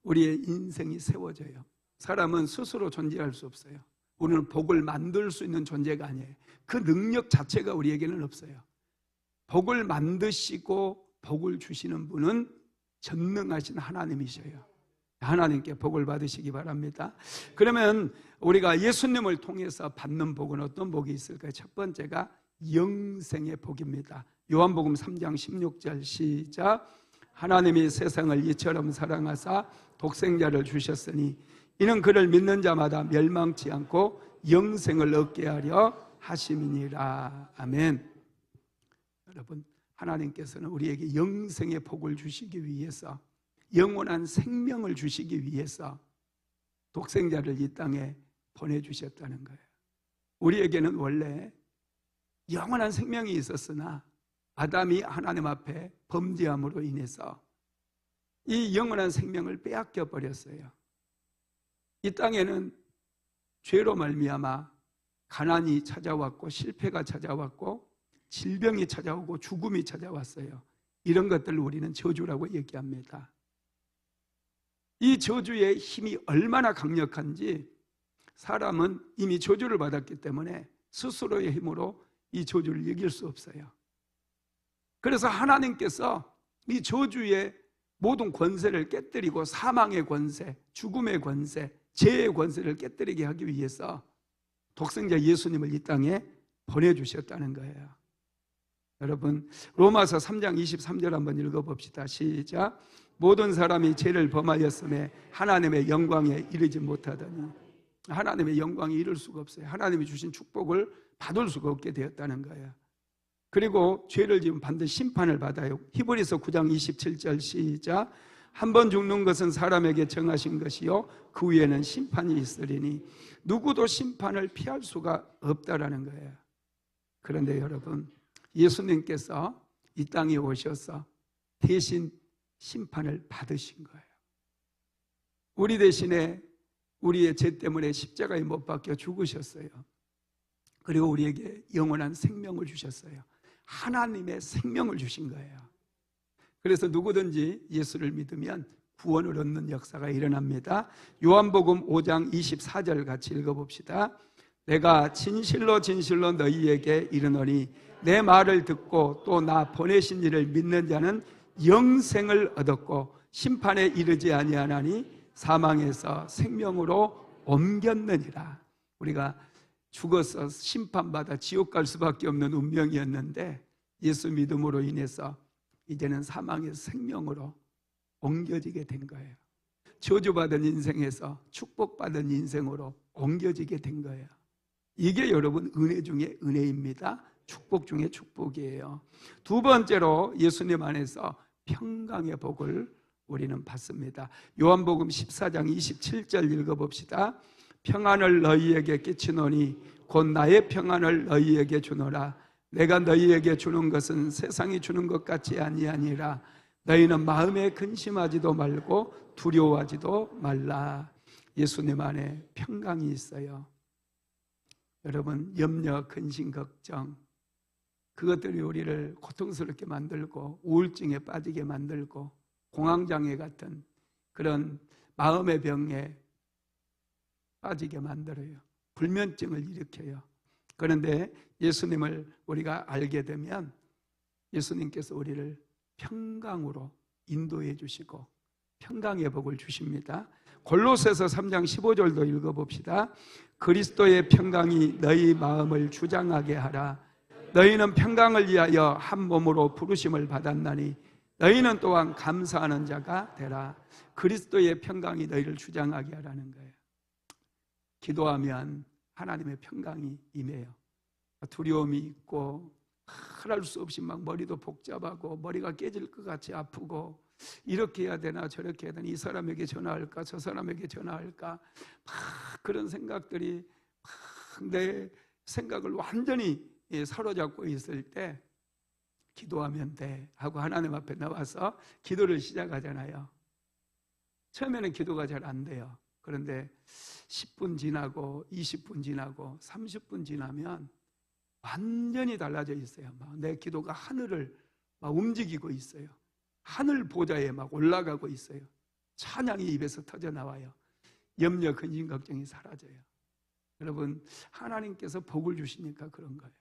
우리의 인생이 세워져요. 사람은 스스로 존재할 수 없어요. 우리는 복을 만들 수 있는 존재가 아니에요. 그 능력 자체가 우리에게는 없어요. 복을 만드시고 복을 주시는 분은 전능하신 하나님이셔요. 하나님께 복을 받으시기 바랍니다. 그러면 우리가 예수님을 통해서 받는 복은 어떤 복이 있을까요? 첫 번째가 영생의 복입니다. 요한복음 3장 16절 시작. 하나님이 세상을 이처럼 사랑하사 독생자를 주셨으니 이는 그를 믿는 자마다 멸망치 않고 영생을 얻게 하려 하심이니라. 아멘. 여러분, 하나님께서는 우리에게 영생의 복을 주시기 위해서, 영원한 생명을 주시기 위해서 독생자를 이 땅에 보내주셨다는 거예요. 우리에게는 원래 영원한 생명이 있었으나 아담이 하나님 앞에 범죄함으로 인해서 이 영원한 생명을 빼앗겨 버렸어요. 이 땅에는 죄로 말미암아 가난이 찾아왔고 실패가 찾아왔고 질병이 찾아오고 죽음이 찾아왔어요. 이런 것들을 우리는 저주라고 얘기합니다. 이 저주의 힘이 얼마나 강력한지 사람은 이미 저주를 받았기 때문에 스스로의 힘으로 이 저주를 이길 수 없어요. 그래서 하나님께서 이 저주의 모든 권세를 깨뜨리고 사망의 권세, 죽음의 권세, 죄의 권세를 깨뜨리게 하기 위해서 독생자 예수님을 이 땅에 보내주셨다는 거예요. 여러분, 로마서 3장 23절 한번 읽어봅시다. 시작. 모든 사람이 죄를 범하였음에 하나님의 영광에 이르지 못하더니, 하나님의 영광에 이를 수가 없어요. 하나님이 주신 축복을 받을 수가 없게 되었다는 거예요. 그리고 죄를 지으면 반드시 심판을 받아요. 히브리서 9장 27절 시작. 한 번 죽는 것은 사람에게 정하신 것이요 그 위에는 심판이 있으리니 누구도 심판을 피할 수가 없다라는 거예요. 그런데 여러분, 예수님께서 이 땅에 오셔서 대신 심판을 받으신 거예요. 우리 대신에 우리의 죄 때문에 십자가에 못 박혀 죽으셨어요. 그리고 우리에게 영원한 생명을 주셨어요. 하나님의 생명을 주신 거예요. 그래서 누구든지 예수를 믿으면 구원을 얻는 역사가 일어납니다. 요한복음 5장 24절 같이 읽어봅시다. 내가 진실로 진실로 너희에게 이르노니 내 말을 듣고 또 나 보내신 이를 믿는 자는 영생을 얻었고 심판에 이르지 아니하나니 사망에서 생명으로 옮겼느니라. 우리가 죽어서 심판받아 지옥 갈 수밖에 없는 운명이었는데 예수 믿음으로 인해서 이제는 사망에서 생명으로 옮겨지게 된 거예요. 저주받은 인생에서 축복받은 인생으로 옮겨지게 된 거예요. 이게 여러분 은혜 중에 은혜입니다. 축복 중에 축복이에요. 두 번째로 예수님 안에서 평강의 복을 우리는 받습니다. 요한복음 14장 27절 읽어봅시다. 평안을 너희에게 끼치노니 곧 나의 평안을 너희에게 주노라. 내가 너희에게 주는 것은 세상이 주는 것 같이 아니하니라. 너희는 마음에 근심하지도 말고 두려워하지도 말라. 예수님 안에 평강이 있어요. 여러분, 염려, 근심, 걱정, 그것들이 우리를 고통스럽게 만들고 우울증에 빠지게 만들고 공황장애 같은 그런 마음의 병에 빠지게 만들어요. 불면증을 일으켜요. 그런데 예수님을 우리가 알게 되면 예수님께서 우리를 평강으로 인도해 주시고 평강의 복을 주십니다. 골로새서 3장 15절도 읽어봅시다. 그리스도의 평강이 너희 마음을 주장하게 하라. 너희는 평강을 위하여 한 몸으로 부르심을 받았나니 너희는 또한 감사하는 자가 되라. 그리스도의 평강이 너희를 주장하게 하라는 거예요. 기도하면 하나님의 평강이 임해요. 두려움이 있고 할 수 없이 막 머리도 복잡하고 머리가 깨질 것 같이 아프고 이렇게 해야 되나 저렇게 해야 되나 이 사람에게 전화할까 저 사람에게 전화할까 막 그런 생각들이 막 내 생각을 완전히 사로잡고 있을 때 기도하면 돼 하고 하나님 앞에 나와서 기도를 시작하잖아요. 처음에는 기도가 잘 안 돼요. 그런데 10분 지나고 20분 지나고 30분 지나면 완전히 달라져 있어요. 막 내 기도가 하늘을 막 움직이고 있어요. 하늘 보좌에 막 올라가고 있어요. 찬양이 입에서 터져 나와요. 염려, 근심, 걱정이 사라져요. 여러분, 하나님께서 복을 주시니까 그런 거예요.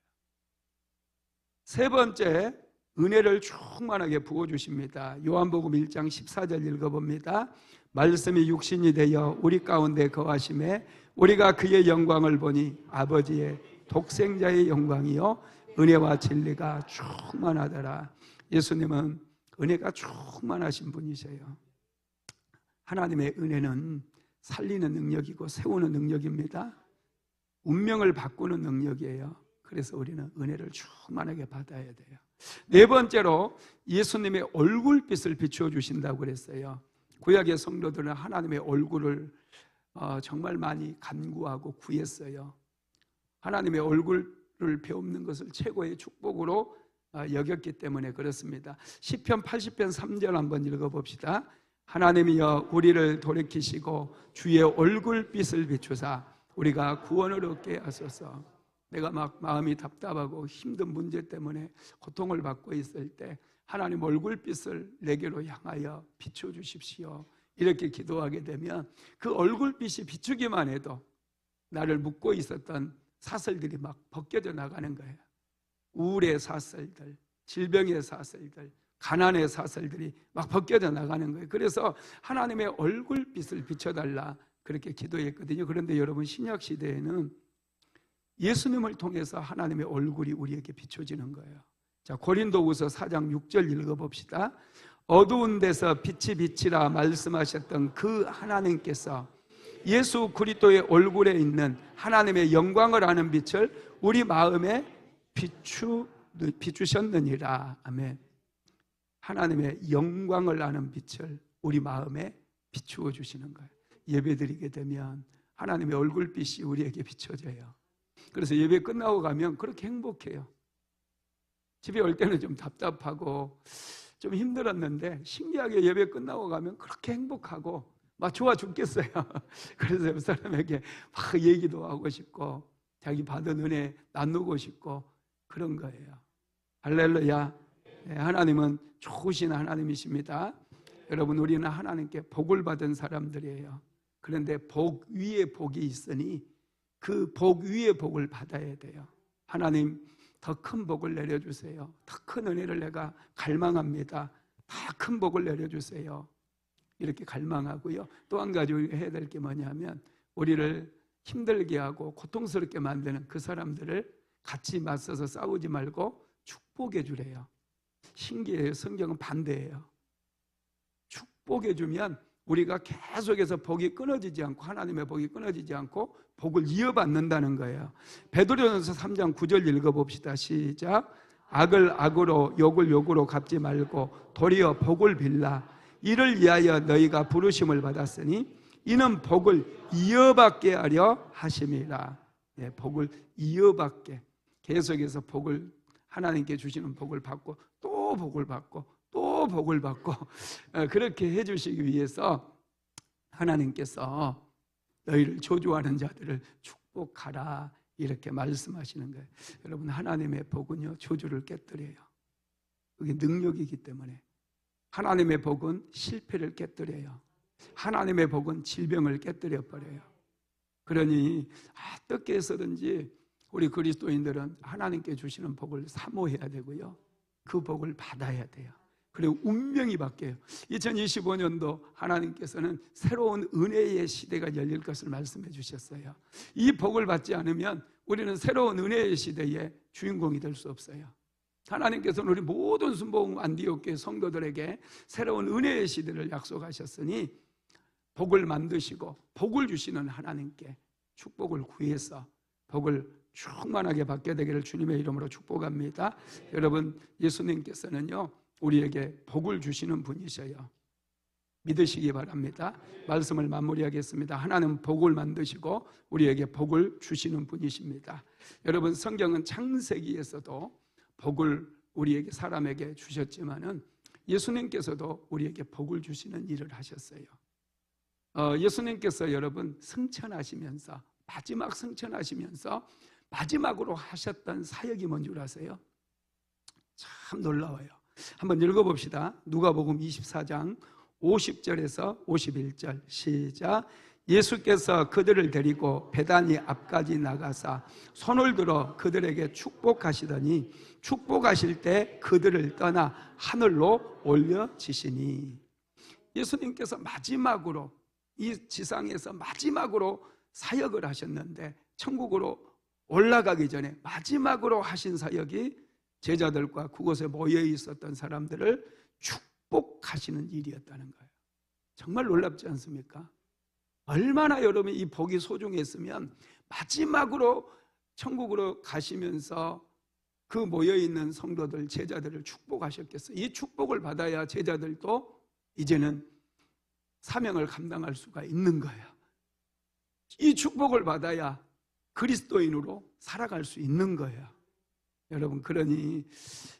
세 번째, 은혜를 충만하게 부어주십니다. 요한복음 1장 14절 읽어봅니다. 말씀이 육신이 되어 우리 가운데 거하심에 우리가 그의 영광을 보니 아버지의 독생자의 영광이요 은혜와 진리가 충만하더라. 예수님은 은혜가 충만하신 분이세요. 하나님의 은혜는 살리는 능력이고 세우는 능력입니다. 운명을 바꾸는 능력이에요. 그래서 우리는 은혜를 충만하게 받아야 돼요. 네 번째로 예수님의 얼굴빛을 비추어 주신다고 그랬어요. 구약의 성도들은 하나님의 얼굴을 정말 많이 간구하고 구했어요. 하나님의 얼굴을 배우는 것을 최고의 축복으로 여겼기 때문에 그렇습니다. 시편 80편 3절 한번 읽어봅시다. 하나님이여 우리를 돌이키시고 주의 얼굴빛을 비추사 우리가 구원을 얻게 하소서. 내가 막 마음이 답답하고 힘든 문제 때문에 고통을 받고 있을 때 하나님 얼굴빛을 내게로 향하여 비춰주십시오. 이렇게 기도하게 되면 그 얼굴빛이 비추기만 해도 나를 묶고 있었던 사슬들이 막 벗겨져 나가는 거예요. 우울의 사슬들, 질병의 사슬들, 가난의 사슬들이 막 벗겨져 나가는 거예요. 그래서 하나님의 얼굴빛을 비춰달라 그렇게 기도했거든요. 그런데 여러분, 신약 시대에는 예수님을 통해서 하나님의 얼굴이 우리에게 비춰지는 거예요. 자, 고린도후서 4장 6절 읽어봅시다. 어두운 데서 빛이 비치라 말씀하셨던 그 하나님께서 예수 그리스도의 얼굴에 있는 하나님의 영광을 아는 빛을 우리 마음에 비추셨느니라. 아멘. 하나님의 영광을 아는 빛을 우리 마음에 비추어 주시는 거예요. 예배드리게 되면 하나님의 얼굴빛이 우리에게 비춰져요. 그래서 예배 끝나고 가면 그렇게 행복해요. 집에 올 때는 좀 답답하고 좀 힘들었는데 신기하게 예배 끝나고 가면 그렇게 행복하고 막 좋아 죽겠어요. 그래서 옆 사람에게 막 얘기도 하고 싶고 자기 받은 은혜 나누고 싶고 그런 거예요. 할렐루야. 네, 하나님은 좋으신 하나님이십니다. 여러분, 우리는 하나님께 복을 받은 사람들이에요. 그런데 복 위에 복이 있으니 그 복 위에 복을 받아야 돼요. 하나님, 더 큰 복을 내려주세요. 더 큰 은혜를 내가 갈망합니다. 더 큰 복을 내려주세요. 이렇게 갈망하고요. 또 한 가지 우리가 해야 될 게 뭐냐면 우리를 힘들게 하고 고통스럽게 만드는 그 사람들을 같이 맞서서 싸우지 말고 축복해 주래요. 신기해요. 성경은 반대예요. 축복해 주면 우리가 계속해서 복이 끊어지지 않고 하나님의 복이 끊어지지 않고 복을 이어받는다는 거예요. 베드로전서 3장 9절 읽어봅시다. 시작. 악을 악으로 욕을 욕으로 갚지 말고 도리어 복을 빌라. 이를 위하여 너희가 부르심을 받았으니 이는 복을 이어받게 하려 하심이라. 네, 복을 이어받게, 계속해서 복을, 하나님께 주시는 복을 받고 또 복을 받고 또 복을 받고 그렇게 해주시기 위해서 하나님께서 너희를 저주하는 자들을 축복하라 이렇게 말씀하시는 거예요. 여러분, 하나님의 복은요 저주를 깨뜨려요. 그게 능력이기 때문에. 하나님의 복은 실패를 깨뜨려요. 하나님의 복은 질병을 깨뜨려 버려요. 그러니 어떻게 해서든지 우리 그리스도인들은 하나님께 주시는 복을 사모해야 되고요, 그 복을 받아야 돼요. 그리고 운명이 바뀌어요. 2025년도 하나님께서는 새로운 은혜의 시대가 열릴 것을 말씀해 주셨어요. 이 복을 받지 않으면 우리는 새로운 은혜의 시대의 주인공이 될 수 없어요. 하나님께서는 우리 모든 순복음 안디옥교회 성도들에게 새로운 은혜의 시대를 약속하셨으니 복을 만드시고 복을 주시는 하나님께 축복을 구해서 복을 충만하게 받게 되기를 주님의 이름으로 축복합니다. 여러분, 예수님께서는요 우리에게 복을 주시는 분이셔요. 믿으시기 바랍니다. 말씀을 마무리하겠습니다. 하나님 복을 만드시고 우리에게 복을 주시는 분이십니다. 여러분, 성경은 창세기에서도 복을 우리에게, 사람에게 주셨지만은 예수님께서도 우리에게 복을 주시는 일을 하셨어요. 예수님께서 여러분 승천하시면서, 마지막 승천하시면서 마지막으로 하셨던 사역이 뭔 줄 아세요? 참 놀라워요. 한번 읽어봅시다. 누가복음 24장 50절에서 51절 시작. 예수께서 그들을 데리고 베다니 앞까지 나가사 손을 들어 그들에게 축복하시더니 축복하실 때 그들을 떠나 하늘로 올려지시니. 예수님께서 마지막으로 이 지상에서 마지막으로 사역을 하셨는데 천국으로 올라가기 전에 마지막으로 하신 사역이 제자들과 그곳에 모여 있었던 사람들을 축복하시는 일이었다는 거예요. 정말 놀랍지 않습니까? 얼마나 여러분 이 복이 소중했으면 마지막으로 천국으로 가시면서 그 모여있는 성도들, 제자들을 축복하셨겠어요. 이 축복을 받아야 제자들도 이제는 사명을 감당할 수가 있는 거예요. 이 축복을 받아야 그리스도인으로 살아갈 수 있는 거예요. 여러분, 그러니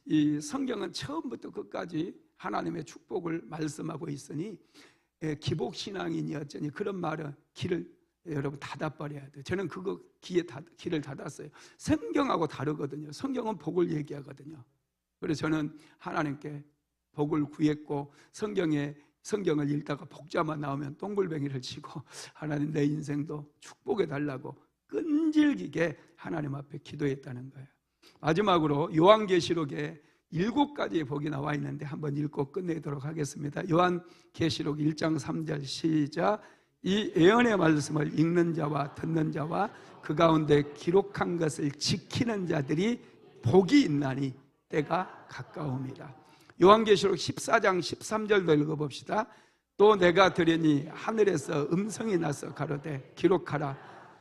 이 성경은 처음부터 끝까지 하나님의 축복을 말씀하고 있으니 기복신앙인이었더니 그런 말은 길을 여러분 닫아버려야 돼요. 저는 그거 길을 닫았어요. 성경하고 다르거든요. 성경은 복을 얘기하거든요. 그래서 저는 하나님께 복을 구했고 성경을 읽다가 복자만 나오면 동글뱅이를 치고 하나님 내 인생도 축복해 달라고 끈질기게 하나님 앞에 기도했다는 거예요. 마지막으로 요한계시록에 7가지의 복이 나와 있는데 한번 읽고 끝내도록 하겠습니다. 요한계시록 1장 3절 시작. 이 예언의 말씀을 읽는 자와 듣는 자와 그 가운데 기록한 것을 지키는 자들이 복이 있나니 때가 가까움이라. 요한계시록 14장 13절도 읽어봅시다. 또 내가 들으니 하늘에서 음성이 나서 가로되 기록하라.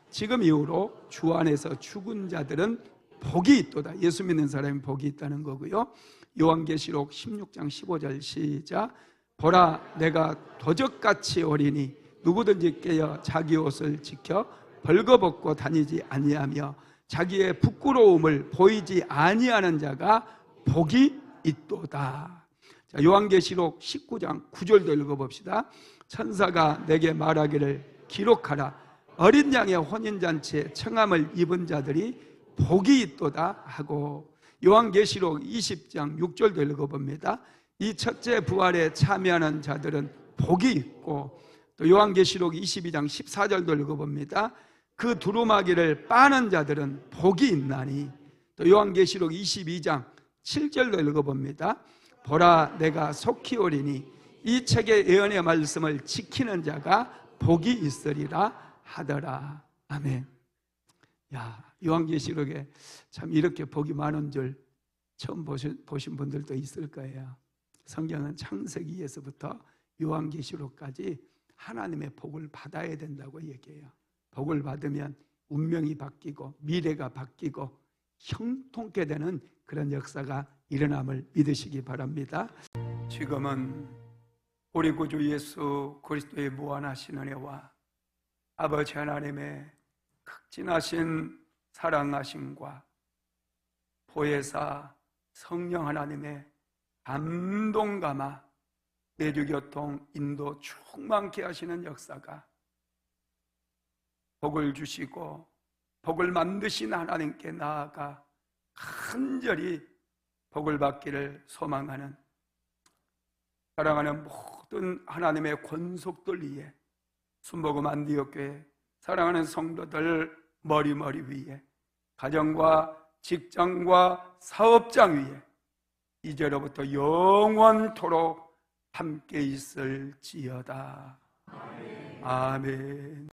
지금 이후로 주 안에서 죽은 자들은 복이 있도다. 예수 믿는 사람이 복이 있다는 거고요. 요한계시록 16장 15절 시작. 보라 내가 도적같이 오리니 누구든지 깨어 자기 옷을 지켜 벌거벗고 다니지 아니하며 자기의 부끄러움을 보이지 아니하는 자가 복이 있도다. 자, 요한계시록 19장 9절도 읽어봅시다. 천사가 내게 말하기를 기록하라. 어린 양의 혼인잔치에 청함을 입은 자들이 복이 있도다 하고, 요한계시록 20장 6절도 읽어봅니다. 이 첫째 부활에 참여하는 자들은 복이 있고, 또 요한계시록 22장 14절도 읽어봅니다. 그 두루마기를 빠는 자들은 복이 있나니. 또 요한계시록 22장 7절도 읽어봅니다. 보라 내가 속히 오리니 이 책의 예언의 말씀을 지키는 자가 복이 있으리라 하더라. 아멘. 야, 요한계시록에 참 이렇게 복이 많은 줄 처음 보신 분들도 있을 거예요. 성경은 창세기에서부터 요한계시록까지 하나님의 복을 받아야 된다고 얘기해요. 복을 받으면 운명이 바뀌고 미래가 바뀌고 형통케 되는 그런 역사가 일어남을 믿으시기 바랍니다. 지금은 우리 구주 예수 그리스도의 무한하신 은혜와 아버지 하나님의 극진하신 사랑하심과 보혜사 성령 하나님의 감동감화 내주교통 인도 충만케 하시는 역사가 복을 주시고 복을 만드신 하나님께 나아가 간절히 복을 받기를 소망하는 사랑하는 모든 하나님의 권속들 위에 순복음 안디옥교회 사랑하는 성도들 머리 위에 가정과 직장과 사업장 위에 이제로부터 영원토록 함께 있을지어다. 아멘.